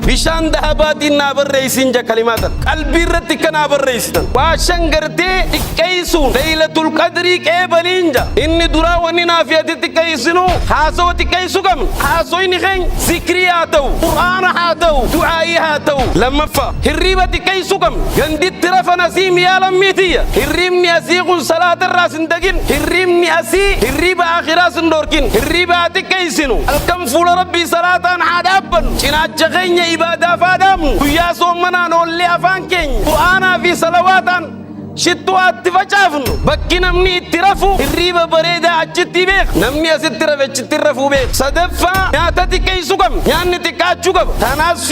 بشان ذهبات النابر رئيسين جا كلمات قلبي رتك نابر رئيسن واشان غرتي تكيسون ليلة القدر كيبلينجا إني درا وني نافية تكيسنو حاسو تكيسو كم حاسو إني خين ذكري هاتو قرآن هاتو دعائي هاتو لما فا هريبة تكيسو كم جندي ترف نسيم يا لميتية هريمني أسيق صلاة الراس دقين هريمني أسي هريبة آخرة سندوركين هريبة تكيسنو الكم فول ربي صلاة حدابن شنات جغين عبادة فادم ويا صومنا نولي أفان كين قرآن في صلوات شتوات تفجافنو بكي نمني اترافو الريبة بريدة عجتي بيخ نمني أسترف اترافو بيخ صدفة ناتتي كيسو كم يعني تكاتشو كم تناس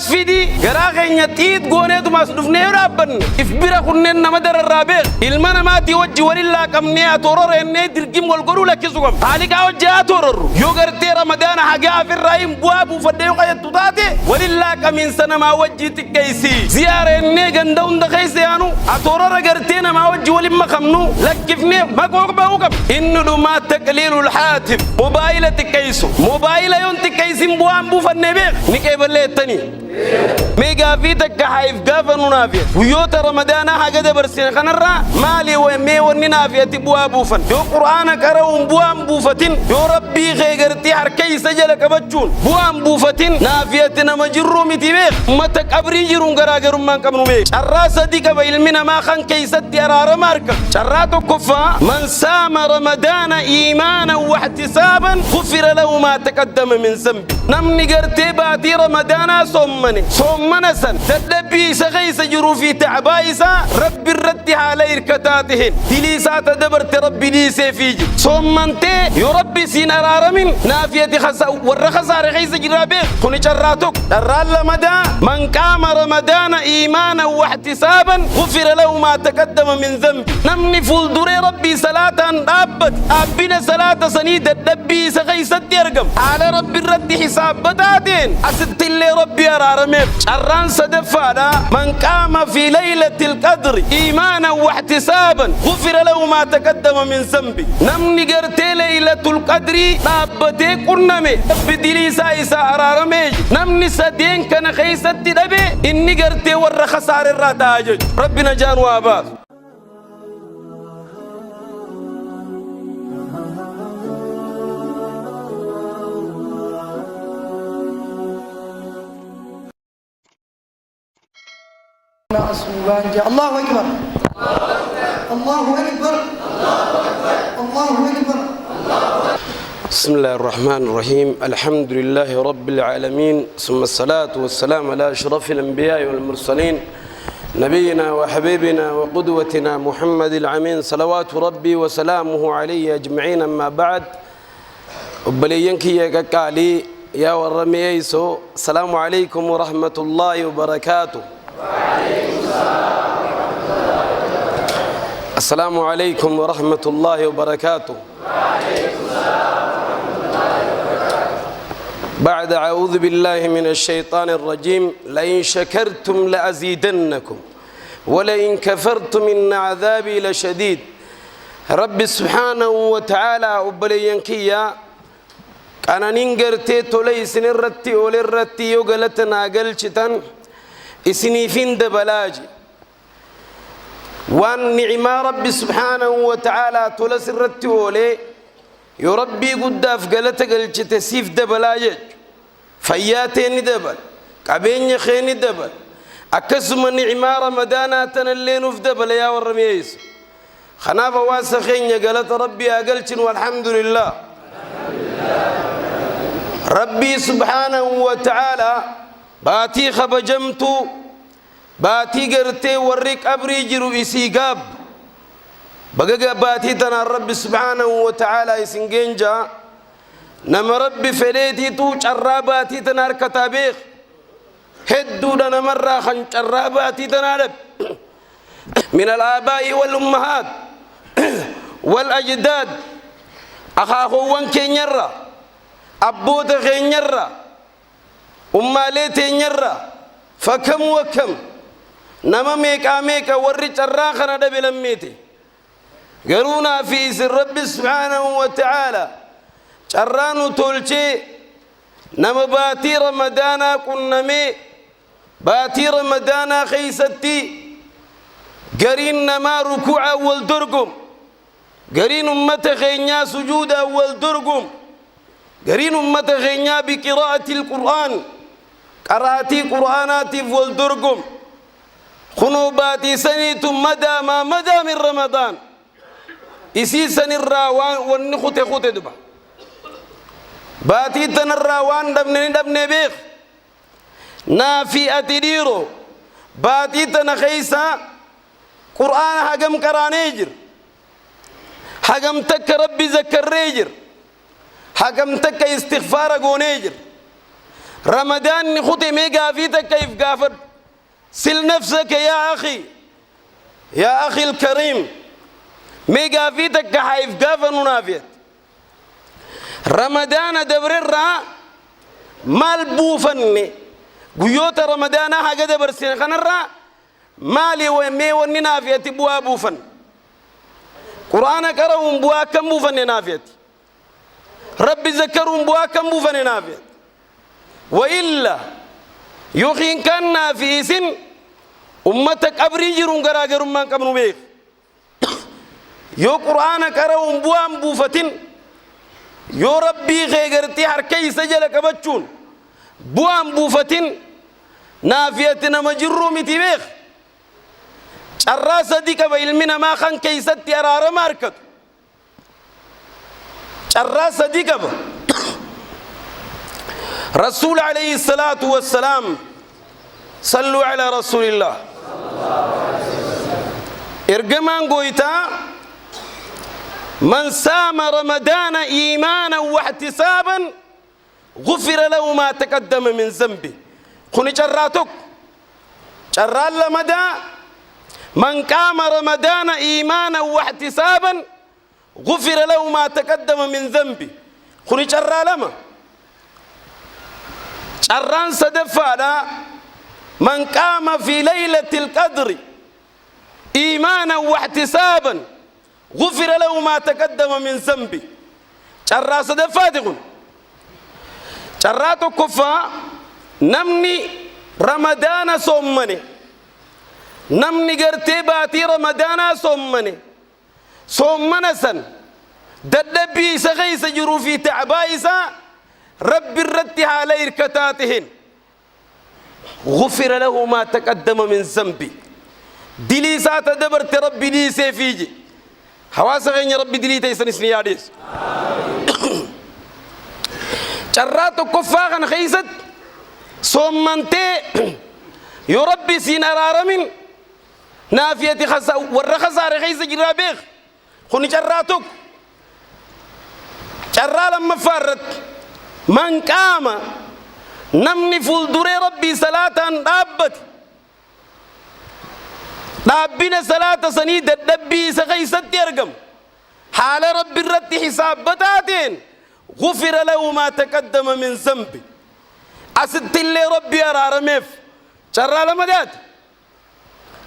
فيدي غراغين يتيد غوني دو مصدف نيرابن إفبرا خنين نمدر الرابيخ إلمانا ما تيوجي ولله كم نيا تورور إني درقيم والقرو لكيسو كم حالك أوجي آتورور يوغرتي رمضان حقا في الرئيم بوابو فديو قيد تطاتي ولله كم إنسان ما وجي تكيسي زيارة إني غندون دخيسيانو تورا غرتينا ما وجه ولي ما خمنو لكفني ما كوكبا وكب إنه ما تقليل الحاتف موبايل تكيسو موبايل يون تكيسين بوام بو فنبيخ نكيبل التاني ميغا فيتك حيف غافنو نافية ويوتا رمضان حاجة برسين خنرا مالي ومي وني نافية بوا بوفن يو قرآن كرون بوام بوفتين يو ربي غيرتي حركي سجل كبجون بوام بوفتين نافية نمجرو متبيخ متك أبري جرون غراغرون من كمنو بيخ الراسة دي كبيلمنا ما خان كيست يرار ماركا شراتو كفا من سام رمضان إيمانا واحتسابا غفر له ما تقدم من ذنبه نمني قرتي باتي رمضان صومنا سن تدبي سغي سجرو في تعبايسا رب الرد على إركتاتهن تليسا تدبرت ربي لي سيفيجي صومنتي يربي سين أرارمين نافية خسا والرخصار غي سجرابي كوني شراتك درال رمضان من قام رمضان إيمانا واحتسابا غفر له ما تقدم من ذنب نمني فول دوري ربي صلاة أبد أبنا صلاة سنيد الدبي سغي ست يرقم على ربي الرد حساب بتاتين أست اللي ربي أرارمي شران صدفانا من قام في ليلة القدر إيمانا واحتسابا غفر له ما تقدم من ذنبي نمني قرتي ليلة القدر أبتي قرنمي بدلي سايسا أرارمي نمني سدين كان خيست دبي إني قرتي ورخصار الراتاج ربنا جان واباس الله أكبر الله أكبر الله أكبر بسم الله الرحمن الرحيم الحمد لله رب العالمين ثم الصلاة والسلام على أشرف الأنبياء والمرسلين نبينا وحبيبنا وقدوتنا محمد العمين صلوات ربي وسلامه عليه أجمعين أما بعد وبلينك يا كالي يا ورمييسو السلام عليكم ورحمة الله وبركاته السلام عليكم ورحمة الله وبركاته بعد أعوذ بالله من الشيطان الرجيم لئن شكرتم لأزيدنكم ولئن كفرتم إن عذابي لشديد رب سبحانه وتعالى أبلينكيا أنا ننقرتي توليس نرتي ولرتي يقلتنا قلشتن إسني فين دبلاجي وان نعمة ربي سبحانه وتعالى تولس الرتي ولي يربي قد أفقلتك الجتسيف دبلاجي فياتين دبل قبين خين دبل أكسم نعمة رمضاناتنا اللي نفدبل يا ورميس خناف واسخين قالت ربي أقلتن والحمد لله ربي سبحانه وتعالى باتي خبجمتو باتي قرتي وريك أبري جرو إسيقاب بقى باتي تنا رب سبحانه وتعالى يسنجنجا نما ربي فليتي تو شراباتي تنا الكتابيخ هدو لنا مرة خن شراباتي تنا من الآباء والأمهات والأجداد أخاخوان كينيرا أبوت خينيرا أماليتي نيرا فكم وكم نما ميكا ورّي شراخنا دبلميتي قرونا في سر رب سبحانه وتعالى شرانو تولشي نما باتي رمضانا كنمي باتي رمضانا خيستي قرين نما ركوع أول درقم قرين أمة خينيا سجود أول درقم قرين أمة خينيا بقراءة القرآن قراتي قرآناتي أول درقم خنوباتي سنيت مدى ما مدى من رمضان إسي سن الراوان والنخوت خوت دبا باتي تن الراوان دبني بيخ نافي أتديرو باتي تن خيسا قرآن حقم قرانيجر حقم تك ربي ذكر ريجر حقم تك استغفار قونيجر رمضان نخوت ميقا في تك كيف قافر سل نفسك يا أخي الكريم ميقا في تك حيف قافر منافيت رمضان دبر الرا مال بوفني قيوت رمضان حاجة دبر سين خنرا مالي ومي وننافيت بوا بوفن قرآن كرهم بوا كم بوفن نافيت ربي ذكرهم بوا كم بوفن نافيت وإلا يوخين كان نافي سن أمتك أبري جرون غراغر من كم نبيخ يو قرآن كرهم بوا بوفتن يو ربي غيرتي حركي سجل كبتشون بوام بوفتين نافيتنا مجرو متبيخ شرا صديق بعلمنا ما خان كيستي أرار ماركت شرا صديق رسول عليه الصلاة والسلام صلوا على رسول الله إرجمان قويتا من سام رمضان إيمانا واحتسابا غفر له ما تقدم من ذنبه خني جراتك جرال لمدى من قام رمضان إيمانا واحتسابا غفر له ما تقدم من ذنبه خني جرال لما جران صدفا من قام في ليلة القدر إيمانا واحتسابا غفر له ما تقدم من ذنبه جرا صدفا تقول جراتو كفا نمني رمضان صومني نمني قرتي باتي رمضان صومنا سن ددبي سغيس جرو في تعبايسا رب الرد على إركتاتهن غفر له ما تقدم من ذنبي دلي سات دبرت ربي دي سيفيجي حواس غين ربي دلي تيسن سنياديس جراتو كفاغن خيست صومنتي يربي سين أرارمين نافية خسا ورخسار خيس جرابيخ خوني جراتك جرا لما فرت من قام نمني فلدري ربي صلاة دابت دابين صلاة سنيد دبي سخيست يرقم حال ربي الرد حساب بتاتين غفر له ما تقدم من ذنبه أسد اللي ربي أرارميف جرا لما دات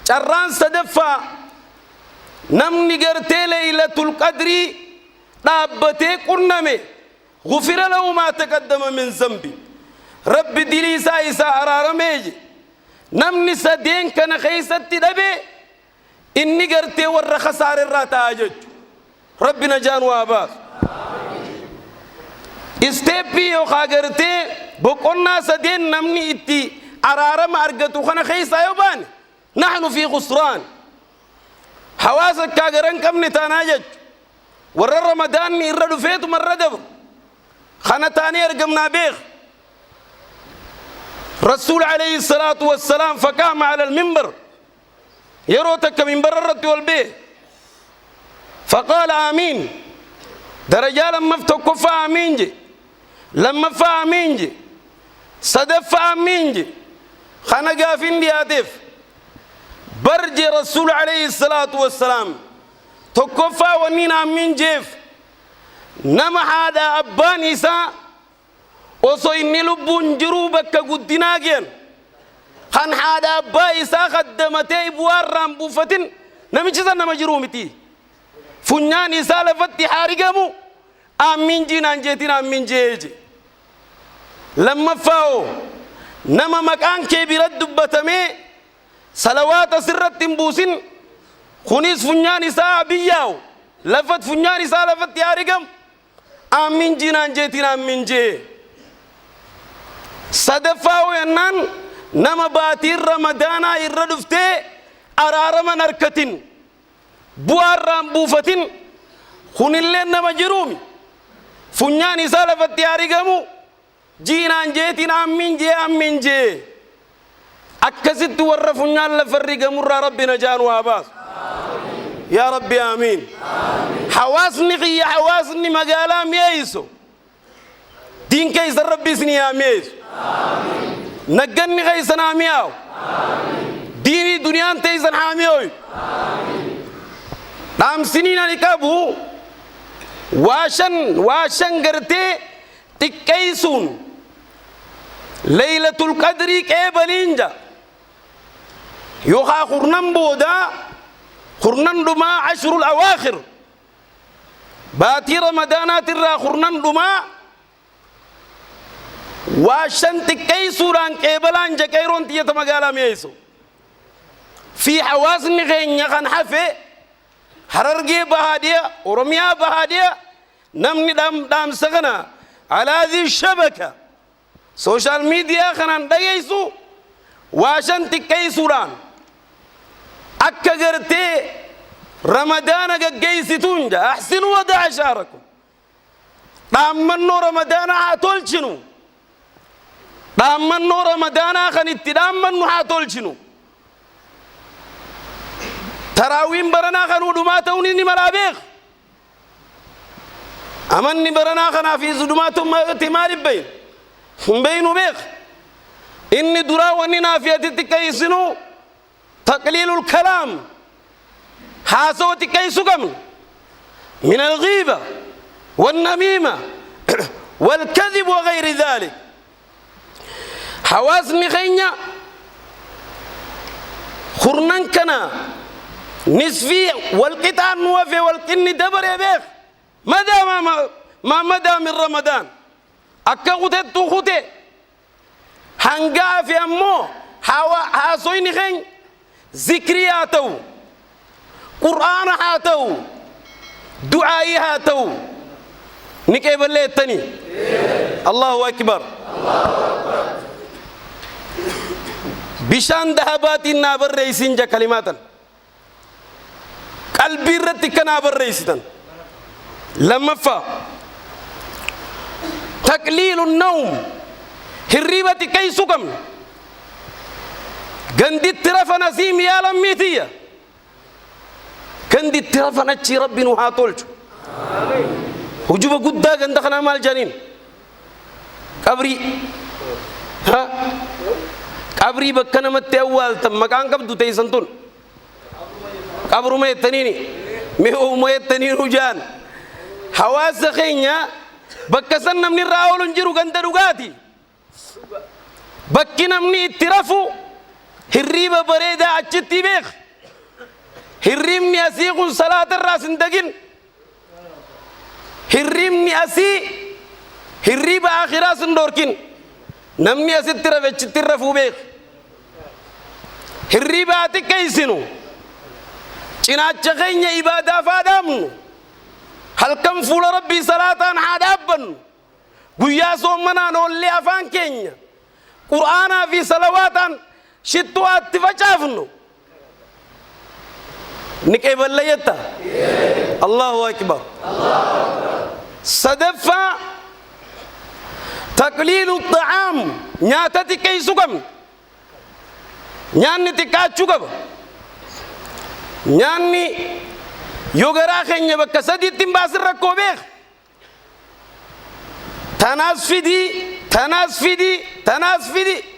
جران صدفا نمني قرتي ليلة القدر دابتي قرنمي غفر له ما تقدم من ذنبي ربي دلي سايسا أرارميجي نمني سدين كان خيستي دبي إني قرتي ور خسار الراتاجج ربنا جان واباس استيبي يو خاغرتي بقولنا سدين نمني إتي أرارم أرجتو خنا خيسا يوبان نحن في خسران حواسك كاغران كم نتاناجج ور رمضان يردو فيت مردب خنا تاني أرجمنا بيخ رسول عليه الصلاة والسلام فقام على المنبر يروتك منبر الرد والبيه فقال آمين درجة لما فتوقف آمين جي لما فا آمين جي صدف آمين جي خنا قافين دي هاتف برجي رسول عليه الصلاة والسلام توقفا ونين آمين جيف نما هذا أبان إساء وصو إني لبون جروبك قدناجين خان هذا أبا إساء خدمتي بوار رامبوفتين نمي جزا نما جرومتي فنان إساء لفتي حارقمو آمين جي نانجيتين آمين جيجي لما فاو نما مكان كبير دبتمي صلوات سرت تنبوسين خنيس فنيان إساء بياو لفت فنيان إساء لفت يارقم آمين جنان جيتين آمين جي صدفاو ينان نما باتير رمضانا الردفته أرارما نركتين بوار رامبوفتين خنيلين نما جرومي فنيان إساء لفت يارقمو جينان جيتين آمين جي أكست ورفنيان لفرقمو ربنا جانو عباس يا ربي آمين حواسني خي حواسني مقالا ميسو دين كيس ربي سني ميسو نقني خيسنا مياو ديني دنيان تيسن حاميوي نام سنين لكابو واشن قرتي تكيسون ليلة القدر كيبلينجا يوخا خرنان بودا خرنان دما عشر الأواخر باتي رمضانات الرا خرنان دما واشن تكيسوران كيبلان جكيرون تيتا مقالا ميسو في حواسن غين يخان حفي حررقي بهادية ورميا بهادية نمني دام سغنا على هذه الشبكة سوشال ميديا خنان دايسو واشن تكيسوران أكا قرتي رمضان قيسي تونجا أحسنوا ودع شاركم دامنو رمضان حاتولشنو دامنو رمضان خنت دامنو حاتولشنو تراوين برنا خنو دماتوني نمرابيخ أمني برنا خنا في زدماتهم اعتماد بينو بيخ إني درا وننا في تكيسنو تقليل الكلام حاسو تكيسو كم من الغيبة والنميمة والكذب وغير ذلك حواسني خينيا خرنان كنا نصفي والقطع نوفي والقني دبر يا بيخ مدى ما مدى من رمضان أكا غتت خطي هنقا في أمو حاسويني خين ذكري هاتو قرآن هاتو دعائي هاتو نكيب اللي التاني الله أكبر بشان ذهبات النابر رئيسين جا كلماتا قلبي رتك نابر رئيسين لما فا تقليل النوم هريبة كي سكم قندي الترف نسيم يا لميتية قندي الترف نتشي ربي نحاطولش هجوب قد قندخنا مال جنين قبري ها قبري بكنا متأول تم مكان كم دوتي سنتون قبر ما يتنيني مهو ما يتنين جان حواس خينيا بكسن نمني راول نجرو قند رغاتي بكنا مني اترفو هريبة بريدة أجتي بيخ هريمني أسيق صلاة الراس ندقين هريمني أسي هريبة آخرة سندوركين نمني أسي ترفو بيخ هريبة أتي كيسنو چناچ غينيا إبادة فادامنو هل كم فول ربي صلاة حدابن قيا صومنا نولي أفان كينيا قرآن في صلوات شتوات تفجافنو نكيب الليتا الله أكبر صدفة تقليل الطعام نياتتي كيسوكم نياني تكاتشوكم نياني يوغرا خينيا بكسدي تنباسر ركوبيخ تناس فيدي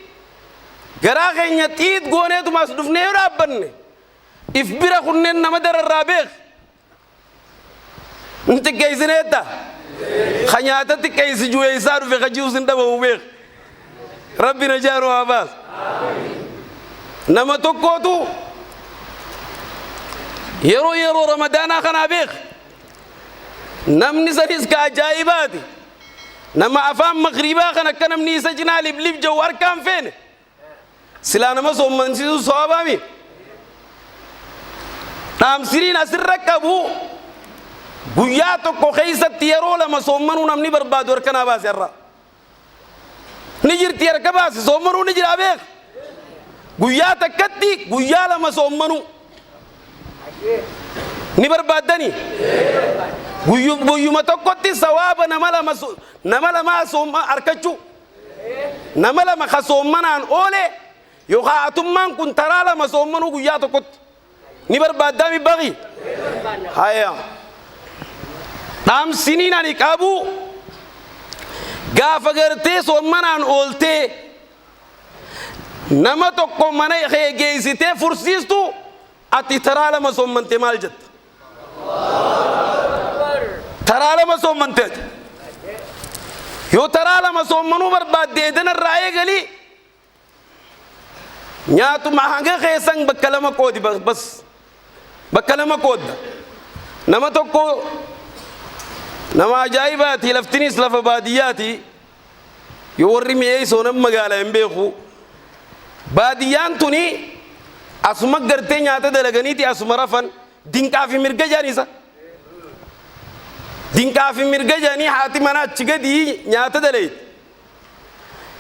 غرا خينيا تيد غوني تو ماسدوف نيو رابن افبرا خنن نمدر الرابيخ انت كيزنيتا خنياتا تكيس جوي صار في خجوس ندبو بيخ ربنا جارو عباس نما توكوتو يرو رمضان خنا بيخ نمني سريس كاجايباتي نما أفهم مغربا خنا كنم نيسا جنا لب جوار كام فين سلانا ما سوم من سيسو صوابامي نام سيرين أسرك أبو بياتو كوخيسة تيارو لما سومنو نمني برباد وركنا باسرة نجير تيار كباس سومنو نجير أبيك بياتا كتي بيا لما سومنو نبربادني بيو ما تقطي ثواب نملا ما سوم أركتشو نملا ما خسومنا عن أولي يوخا أتمان كن ترى لما سومنو بياتا كت نبربادامي بغي هيا نام سنين أني كابو غافغرتي سومنان أولتي نما تقوم مني خيجيسيتي فرسيستو أتي ترى لما سومنتي مالجت ترى لما سومنتي يو ترى لما سومنو برباد ديدن الرأي قلي نياتو مهانجا خيسان بكلمة كودي بس بكلمة كود نما تقو نما جايباتي لفتنيس لفبادياتي يوري ميي سونم مغالا امبيخو باديان توني اسما غرتي نياتا دلغنيتي اسما رفن دينكا في مرغا جانيسا دينكا في مرغا جاني حاتمنا تشغدي نياتا دلي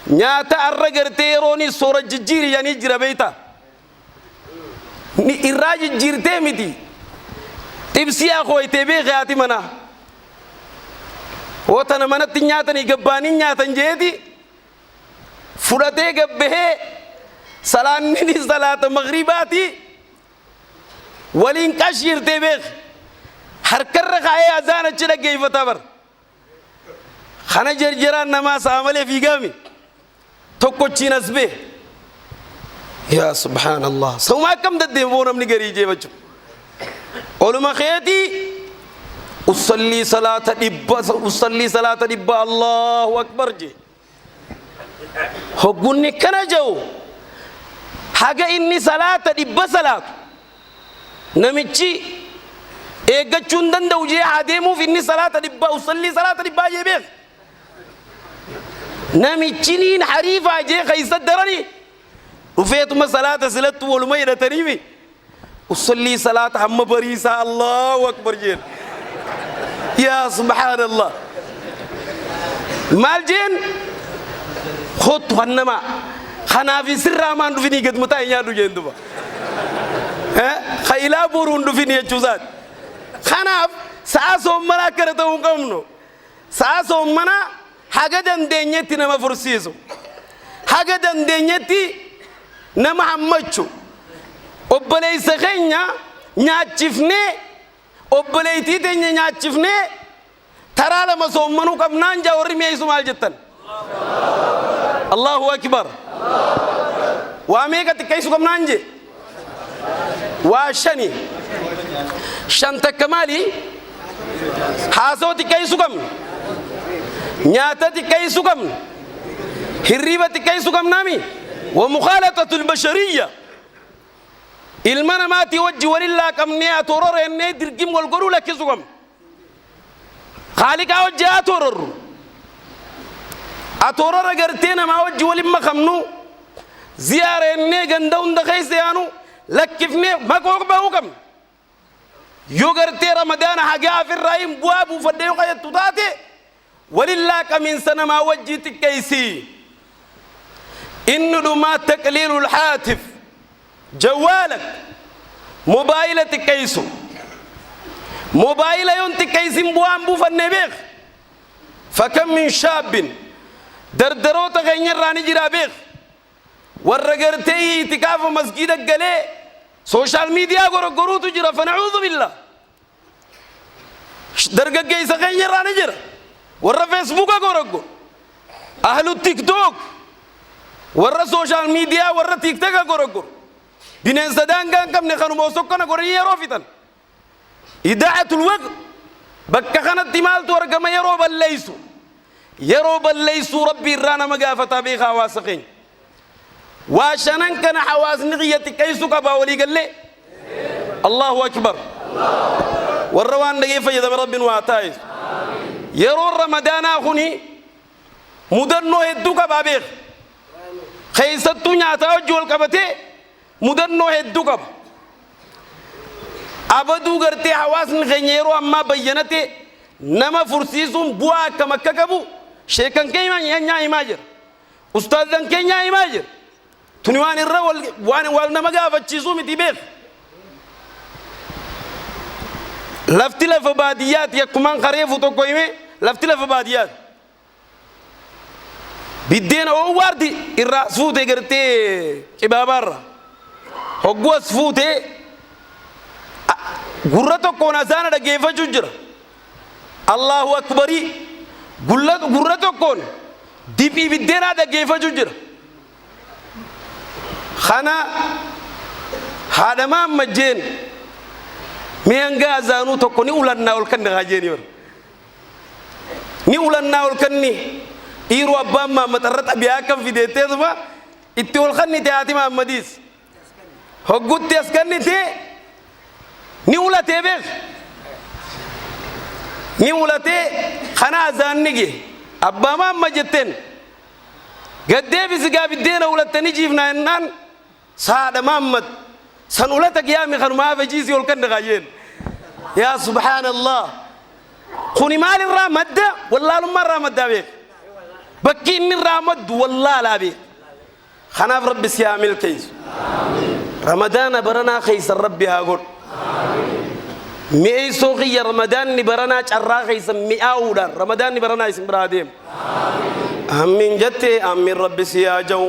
نياتا ارغرتي روني سورة جيري يعني جربيتا ني اراج جيرتي ميتي تبسيا خوي تبي غياتي منا وطن منت نياتني قباني نياتن جيدي فراتي قبه سلاني صلاة مغرباتي ولين كشير تبيخ هركر خايا أذان تشلا كيف تبر خنا جرجران نماز عمله في قامي توكوتشي نسبه يا سبحان الله سوما كم تدمون من غريجه بچو علماء خياتي أصلي صلاة دبا الله أكبر جي هقولني كنا جو حاجة إني صلاة دبا صلاة نمشي إيجا چندن دوجي عديمو في إني صلاة دبا أصلي صلاة دبا جيبه نمشي نين حريفة جي خيسة دراني وفيتما صلاة سلت ولما يرتنيمي أصلي صلاة هم بريسة الله أكبر جي يا سبحان الله مالجين خط هنما خنا في سر ما ندو فيني قد متى يا دو جندوبا خيلا بورون دو فيني جوزات خنا ساسو منا كرتو قومنو ساسو منا حاجة دنيتي نما فرسيسو حاجة دنيتي نما حمچو وبلي سخينيا نياتشفني وبليتي تني نياتشفني ترى لما سومنو كم نانجا ورمي يسمع الجتن الله أكبر واميكا تكيسو كم نانجي واشني شنت كمالي حاسو تكيسو كم نياتا تكيسو كم هريبة تكيسو كم نامي ومخالطة البشرية المنا ما توجه ولله كم نيا تورر إني درجيم والقرو لك يسوعم خالق أوجه أتورر أجرتينا ما وجه ولما خمنو زيارة إني جندون دخيس يانو لكفني ما كوك بهوكم يوغرتي رمضان حاجة في الرئيم بوابو فديو قيد تطاتي ولله كم إنسان ما وجه تكيسي إنه ما تقليل الحاتف جوالك موبايل تكيسو موبايل يون تكيسين بوام بو فنبيخ فكم من شاب دردرو تغير راني جرابيخ ورغرتي اعتكاف مسجد الجلي سوشال ميديا غرو تجرا فنعوذ بالله درجة جيسا غير راني جرا ور فيسبوك غرو اهل التيك توك ور سوشال ميديا ور تيك توك غرو بنين سدان كان كم نخانو موسوكنا قرية روفيتن إداعة الوقت بكا خانت تمال تورق ما يروب الليسو ربي رانا مقافة بيخا حواسقين واشنان كان حواس نغيتي كيسو كباولي قال لي الله أكبر والروان نقيفة يدب رب واتايز يرو رمضان أخوني mudannoo hedduu qaba beek keessattuu nyaataa wajji wal qabatee mudannoo hedduu qaba abaduu gartee hawaasni keenya yeroo ammaa bayyanate nama fursiisuun bu'aa akkam akka qabu sheekan keenya himaa jira ustaazan keenya himaa jira tuni waan irra wal nama gaafachiisuu miti beek lafti lafa baadiyyaati akkumaan qareefu tokko hime lafti lafa baadiyyaati biddeena oowwaarti irraa fuute gartee qibaabaarra hogguu as fuute gurra tokkoon azaana dhageeffachuu jira allahu akbarii gurra tokkoon diphii biddeenaa dhageeffachuu jira kana haadhamaan majjeen mi'anga azaanuu tokko ni ulannaa ol kanni haajeeni bar ni ulannaa ol kanni dhiiru abbaan maammaxarra xabiyaa kan fideetteesuma itti ol kanni ta'aati maammadiis hoggutti as kanni ta'e ni ulatee beek ni ulatee kana azaanni gee abbaa maamma jetteen gaddeebisi gaa biddeena ulattanii jiifnaa jennaan saadha maammad san ulata qiyaami kanumaa fajiisii ol kanni haajeen yaa subhaanallah kuni maal irraa madda wallaalummaa irraa maddaa beek bakki inni irraa maddu wallaalaa beek kanaaf rabbi si haa milkeessu ramadaana baranaa keeysan rabbi haa godhu mi'eessoo kiyya ramadaanni baranaa carraa keeysan mi'aawuudhaan ramadaanni baranaa isin biraa deemu amiin jettee amiin rabbi si haa jawu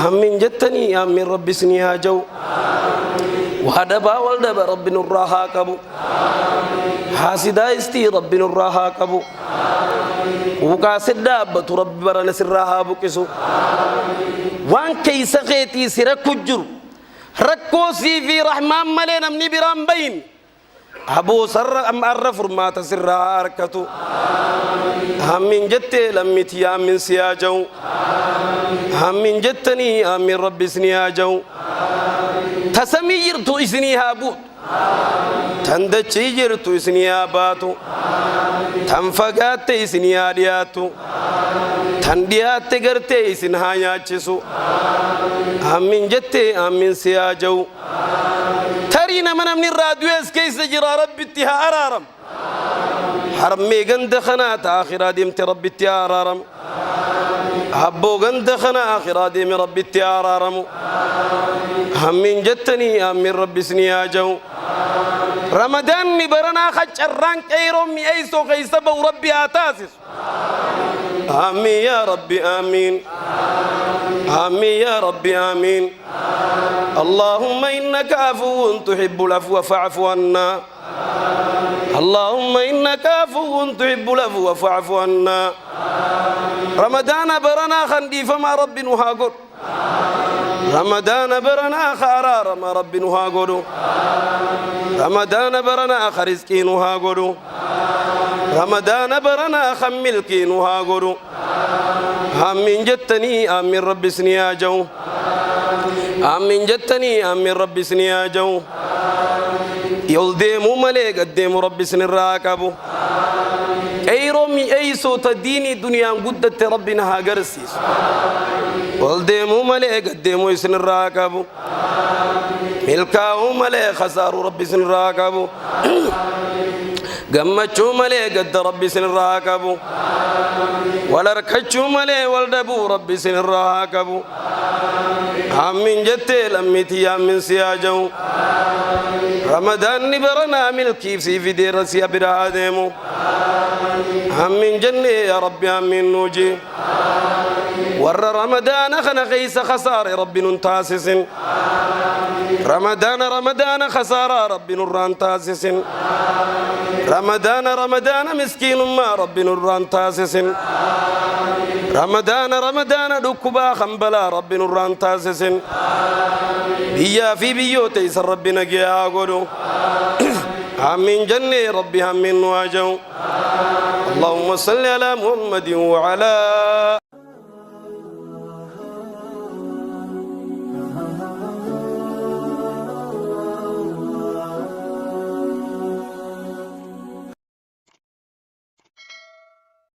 amiin jettanii amiin rabbi si haa jawu وهدبا والدبا رب نراها كبو حاسدا استي رب نراها كبو وقاسد دابة رب برنا سرها بكسو وان كي سقيتي سرك الجر ركوسي في رحمن ملينا من برام بين أبو سر أم أرف ما تسرها أركتو هم من جت لمتي من سياجو هم من جتني أمين رب سنياجو تسمي جرتو إسنيها بوت تندچي جرتو إسنيها باتو تنفقات إسنيها دياتو تنديات غرتي إسنها ياچسو أمين جتي أمين سياجو ترينا من الراديوس كيس جرى ربي اتها أرارم حرمي غند خنات آخرا ديمت ربي اتها أرارم هبو غند خنا آخرا ديم ربي اتها أرارم همين جتني أمين ربي سنيا جو رمضان نبرنا خجران كيروم أيسو خيسبو ربي آتاسس آمين يا ربي آمين آمين يا ربي آمين اللهم إنك عفو تحب العفو فاعف عنا اللهم إنك عفو تحب العفو فاعف عنا رمضان برنا خندي فما رب نهاجر رمضان برنا خارار ما رب نهاجر رمضان برنا خرزكي نهاجر رمضان برنا خملكي نهاجر آمين جتني آمين رب سنيا جو آمين جتني آمين رب سنيا جو يلديمو ملك قديمو رب سن الراكبو أي رومي أي صوت الديني دنيا قدت ربنا هاجرسيس يلديمو ملك قديمو سن الراكبو ملكاو ملك خسارو رب سن الراكبو قمتشو ملك قد رب سن الراكبو ولركتشو ملك والدبو رب سن الراكبو آمين جتي لميتي آمين سياجو رمضان نبرنا ملكي في دير سيا برادمو آمين جنة يا ربي آمين نوجي ور رمضان خنا خيس خسارة ربي ننتاسس رمضان خسارة ربي نران تاسس رمضان مسكين ما ربي نران تاسس رمضان دكبا خنبلا ربي نران تاسس بيا في بيوتي سر ربنا جاء قولوا آمين جنة ربي آمين واجو اللهم صل على محمد وعلى